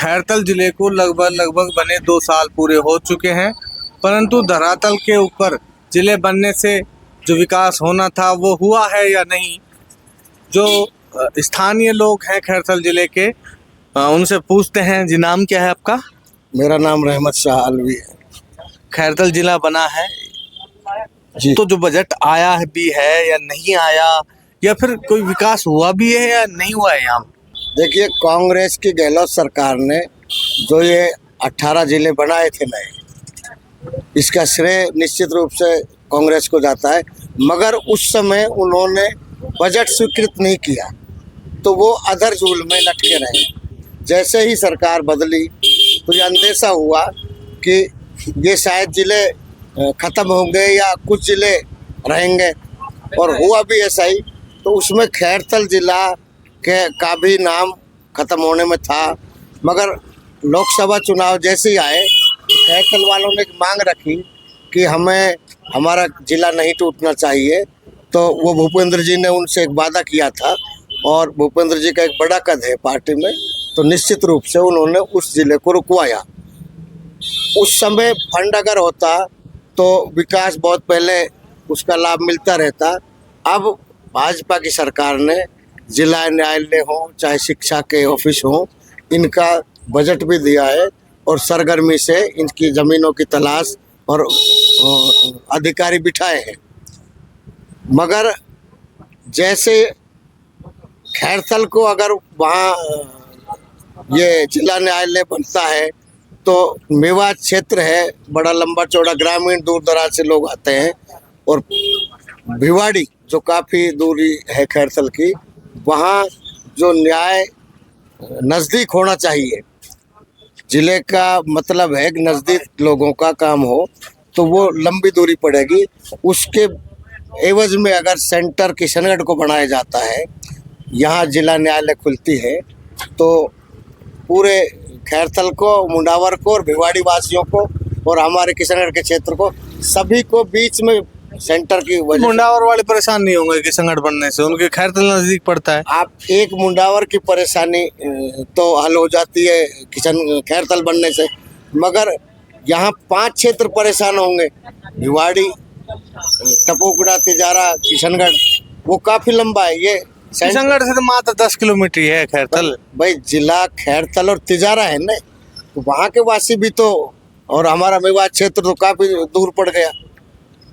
खैरतल जिले को लगभग बने 2 साल पूरे हो चुके हैं, परंतु धरातल के ऊपर जिले बनने से जो विकास होना था वो हुआ है या नहीं। जो स्थानीय लोग हैं खैरतल जिले के, उनसे पूछते हैं। जी, नाम क्या है आपका? मेरा नाम रहमत शाह अलवी है खैरतल जिला बना है जी। तो जो बजट आया है भी है या नहीं आया, या फिर कोई विकास हुआ भी है या नहीं हुआ है यहाँ? देखिए, कांग्रेस की गहलोत सरकार ने जो ये 18 जिले बनाए थे नए, इसका श्रेय निश्चित रूप से कांग्रेस को जाता है। मगर उस समय उन्होंने बजट स्वीकृत नहीं किया तो वो अधर झूल में लटके रहे। जैसे ही सरकार बदली तो ये अंदेशा हुआ कि ये शायद जिले ख़त्म होंगे या कुछ जिले रहेंगे, और हुआ भी ऐसा ही। तो उसमें खैरतल जिला का भी नाम ख़त्म होने में था। मगर लोकसभा चुनाव जैसे ही आए तो खैरतल वालों ने एक मांग रखी कि हमें हमारा जिला नहीं टूटना चाहिए। तो वो भूपेंद्र जी ने उनसे एक वादा किया था, और भूपेंद्र जी का एक बड़ा कद है पार्टी में, तो निश्चित रूप से उन्होंने उस जिले को रुकवाया। उस समय फंड अगर होता तो विकास बहुत पहले उसका लाभ मिलता रहता। अब भाजपा की सरकार ने जिला न्यायालय हो चाहे शिक्षा के ऑफिस हो, इनका बजट भी दिया है और सरगर्मी से इनकी ज़मीनों की तलाश और अधिकारी बिठाए हैं। मगर जैसे खैरतल को अगर वहाँ ये जिला न्यायालय बनता है तो मेवात क्षेत्र है, बड़ा लंबा चौड़ा, ग्रामीण दूर दराज से लोग आते हैं, और भिवाड़ी जो काफ़ी दूरी है खैरतल की, वहाँ जो न्याय नज़दीक होना चाहिए, जिले का मतलब है कि नज़दीक लोगों का काम हो, तो वो लंबी दूरी पड़ेगी। उसके एवज में अगर सेंटर किशनगढ़ को बनाया जाता है, यहाँ जिला न्यायालय खुलती है, तो पूरे खैरतल को, मुंडावर को और भिवाड़ी वासियों को और हमारे किशनगढ़ के क्षेत्र को, सभी को बीच में सेंटर की वजह। मुंडावर वाले परेशान नहीं होंगे किशनगढ़ बनने से? उनके खैरतल नजदीक पड़ता है। आप एक मुंडावर की परेशानी तो हल हो जाती है खैरतल बनने से, मगर यहाँ 5 क्षेत्र परेशान होंगे। भिवाड़ी, टपोकड़ा, तिजारा, किशनगढ़, वो काफ़ी लंबा है। ये किशनगढ़ से तो मात्र 10 किलोमीटर ही है खैरतल। भाई जिला खैरतल और तिजारा है ना, तो वहाँ के वासी भी तो, और हमारा मेवात क्षेत्र तो काफ़ी दूर पड़ गया।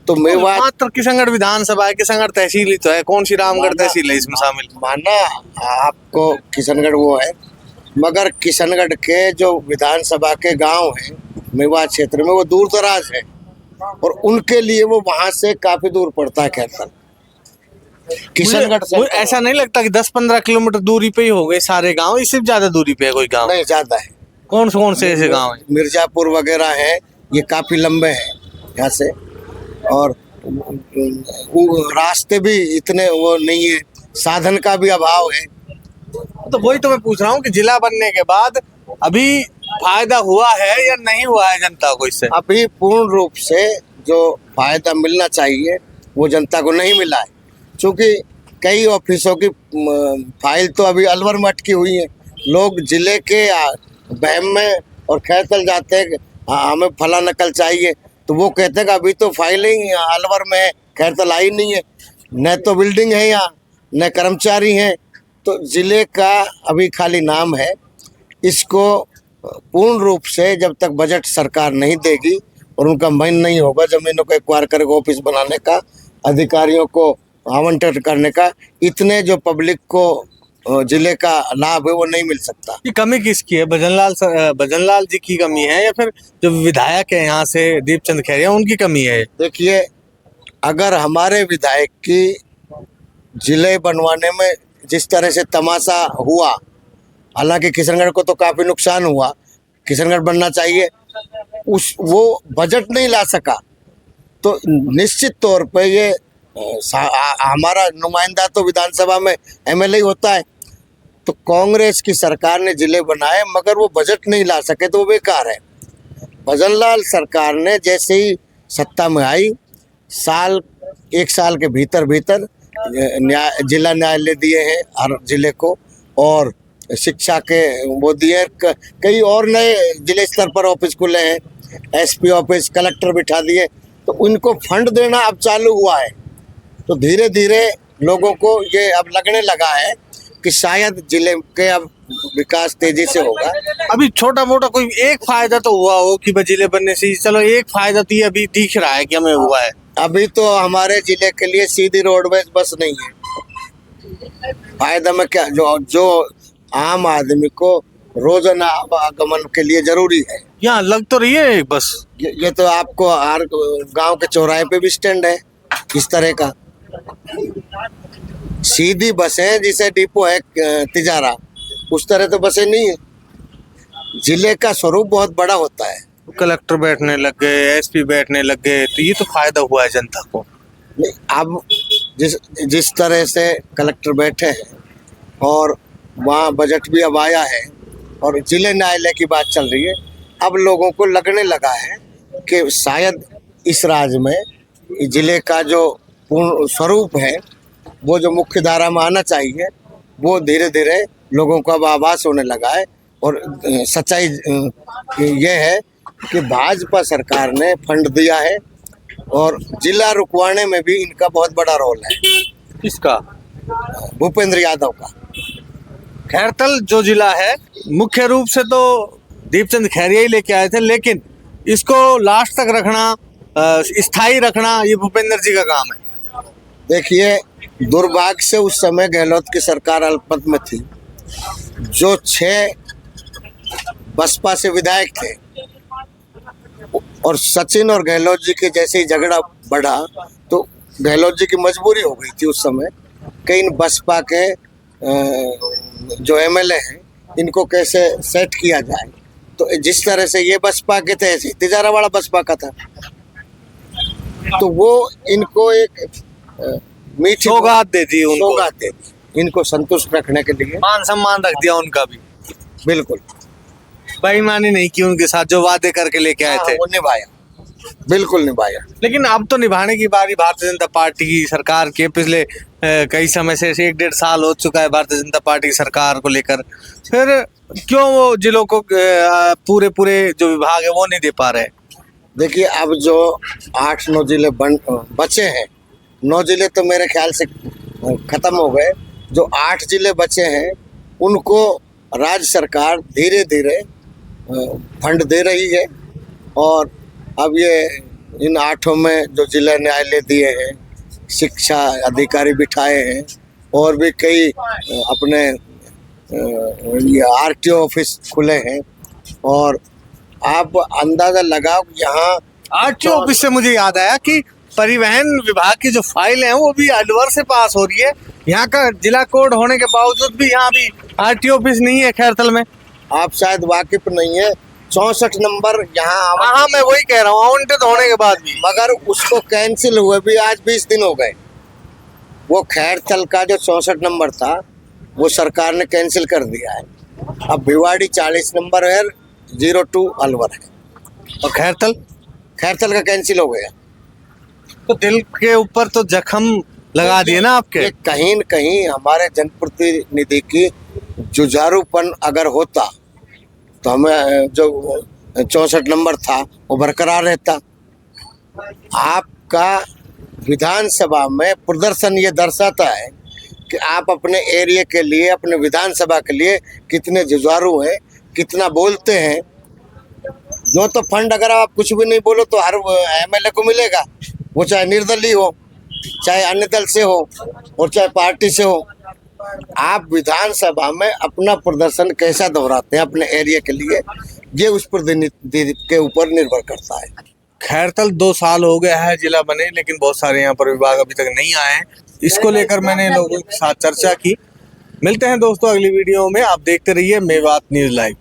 तो मेवात मात्र किशनगढ़ विधानसभा है, किशनगढ़ तहसील ही तो है। कौन सी रामगढ़ तहसील है इसमें शामिल? माना आपको किशनगढ़ वो है, मगर किशनगढ़ के जो विधानसभा के गांव हैं मेवात क्षेत्र में, वो दूर दराज है, और उनके लिए वो वहाँ से काफ़ी दूर पड़ता है खैरतल। किशनगढ़ से ऐसा नहीं लगता कि 10-15 किलोमीटर दूरी पे ही हो गए सारे गांव? इससे ज्यादा दूरी पे है कोई गांव? नहीं, ज़्यादा है। कौन से ऐसे गांव हैं? मिर्जापुर वगैरह है, ये काफ़ी लंबे हैं यहाँ से, और रास्ते भी इतने वो नहीं है, साधन का भी अभाव है। तो वही तो मैं पूछ रहा हूँ कि जिला बनने के बाद अभी फायदा हुआ है या नहीं हुआ है जनता को इससे? अभी पूर्ण रूप से जो फायदा मिलना चाहिए वो जनता को नहीं मिला है, क्योंकि कई ऑफिसों की फाइल तो अभी अलवर में अटकी हुई है। लोग जिले के बहम में और खैरतल जाते हैं, हमें फला नकल चाहिए, तो वो कहते हैं कि अभी तो फाइल ही अलवर में है, खैरतल आई नहीं है, न तो बिल्डिंग है यहाँ, न कर्मचारी हैं। तो ज़िले का अभी खाली नाम है। इसको पूर्ण रूप से जब तक बजट सरकार नहीं देगी और उनका मन नहीं होगा ज़मीनों को एक्वायर करके ऑफिस बनाने का, अधिकारियों को आवंटन करने का, इतने जो पब्लिक को जिले का लाभ है वो नहीं मिल सकता। ये कमी किसकी है? भजनलाल जी की कमी है या फिर जो विधायक है यहाँ से दीपचंद खैरिया, उनकी कमी है? देखिए, अगर हमारे विधायक की जिले बनवाने में जिस तरह से तमाशा हुआ, हालांकि किशनगढ़ को तो काफ़ी नुकसान हुआ, किशनगढ़ बनना चाहिए, वो बजट नहीं ला सका, तो निश्चित तौर पे ये हमारा नुमाइंदा तो विधानसभा में एमएलए होता है। तो कांग्रेस की सरकार ने जिले बनाए मगर वो बजट नहीं ला सके, तो वो बेकार है। भजनलाल सरकार ने जैसे ही सत्ता में आई, 1 साल के भीतर जिला न्यायालय दिए हैं हर जिले को, और शिक्षा के वो दिए, कई और नए जिले स्तर पर ऑफिस खुले हैं, एसपी ऑफिस, कलेक्टर बिठा दिए, तो उनको फंड देना अब चालू हुआ है। तो धीरे धीरे लोगों को ये अब लगने लगा है कि शायद जिले के अब विकास तेजी से होगा। अभी छोटा मोटा कोई एक फायदा तो हुआ हो कि जिले बनने से, चलो एक फायदा तो ये अभी दिख रहा है कि हमें हुआ है। अभी तो हमारे जिले के लिए सीधी रोडवेज बस नहीं है। फायदा में क्या, जो आम आदमी को रोजाना आवागमन के लिए जरूरी है। यहाँ लग तो रही है एक बस। ये तो आपको हर गांव के चौराहे पे भी स्टैंड है इस तरह का। सीधी बसें जिसे डिपो है तिजारा, उस तरह तो बसें नहीं है। जिले का स्वरूप बहुत बड़ा होता है। कलेक्टर बैठने लग गए, एसपी बैठने लग गए, तो ये तो फायदा हुआ है जनता को। नहीं, अब जिस तरह से कलेक्टर बैठे हैं और वहाँ बजट भी अब आया है और जिले न्यायालय की बात चल रही है, अब लोगों को लगने लगा है कि शायद इस राज्य में जिले का जो पूर्ण स्वरूप है, वो जो मुख्य धारा में आना चाहिए, वो धीरे धीरे लोगों को अब आभास होने लगा है। और सच्चाई ये है कि भाजपा सरकार ने फंड दिया है और जिला रुकवाने में भी इनका बहुत बड़ा रोल है। किसका? भूपेंद्र यादव का। खैरतल जो जिला है, मुख्य रूप से तो दीपचंद खैरिया ही लेके आए थे, लेकिन इसको लास्ट तक रखना, स्थायी रखना, ये भूपेंद्र जी का काम है। देखिए, दुर्भाग्य से उस समय गहलोत की सरकार अल्पमत में थी। जो 6 बसपा से विधायक थे और सचिन और गहलोत जी के जैसे ही झगड़ा बढ़ा तो गहलोत जी की मजबूरी हो गई थी उस समय कि इन बसपा के जो एमएलए हैं इनको कैसे सेट किया जाए। तो जिस तरह से ये बसपा के थे, ऐसे तिजारा वाला बसपा का था, तो वो इनको एक मीठी सौगात दे दी, सौगात दे दी इनको संतुष्ट रखने के लिए। मान सम्मान रख दिया उनका भी। बिल्कुल, बेईमानी नहीं की उनके साथ, जो वादे करके लेके आए थे वो निभाया, बिल्कुल निभाया। लेकिन अब तो निभाने की बारी भारतीय जनता पार्टी की सरकार के। पिछले कई समय से 1-1.5 साल हो चुका है भारतीय जनता पार्टी की सरकार को लेकर, फिर क्यों वो जिलों को पूरे जो विभाग है वो नहीं दे पा रहे? देखिए, अब जो 8-9 जिले बचे हैं, 9 जिले तो मेरे ख्याल से खत्म हो गए, जो 8 जिले बचे हैं उनको राज्य सरकार धीरे धीरे फंड दे रही है। और अब ये इन 8 में जो जिला न्यायालय दिए हैं, शिक्षा अधिकारी बिठाए हैं और भी कई अपने ये आरटीओ ऑफिस खुले हैं। और आप अंदाजा लगाओ, यहाँ आरटीओ ऑफिस से मुझे याद आया कि परिवहन विभाग की जो फाइल है वो भी अलवर से पास हो रही है। यहाँ का जिला कोड होने के बावजूद भी यहाँ भी आरटीओ ऑफिस नहीं है खैरतल में। आप शायद वाकिफ नहीं है, 64 नंबर यहाँ। हाँ, मैं वही कह रहा हूँ, आवंटित होने के बाद भी, मगर उसको कैंसिल हुए भी आज 20 दिन हो गए। वो खैरतल का जो 64 नंबर था वो सरकार ने कैंसिल कर दिया है। अब भिवाड़ी 40 नंबर है, 02 अलवर है, और खैरतल का कैंसिल हो गया। तो दिल के ऊपर तो जख्म लगा दिए ना आपके। कहीं न कहीं हमारे जनप्रतिनिधि की जुझारूपन अगर होता तो हमें जो 64 नंबर था वो बरकरार रहता। आपका विधानसभा में प्रदर्शन ये दर्शाता है कि आप अपने एरिया के लिए, अपने विधानसभा के लिए कितने जुझारू हैं, कितना बोलते हैं। जो तो फंड अगर आप कुछ भी नहीं बोलो तो हर एमएलए को मिलेगा, वो चाहे निर्दलीय हो, चाहे अन्य दल से हो और चाहे पार्टी से हो। आप विधानसभा में अपना प्रदर्शन कैसा दोहराते हैं अपने एरिया के लिए, ये उस प्रतिनिधि के ऊपर निर्भर करता है। खैरतल 2 साल हो गया है जिला बने, लेकिन बहुत सारे यहाँ पर विभाग अभी तक नहीं आए हैं। इसको लेकर मैंने लोगों के साथ चर्चा की। मिलते हैं दोस्तों अगली वीडियो में। आप देखते रहिए मेवात न्यूज़ लाइव।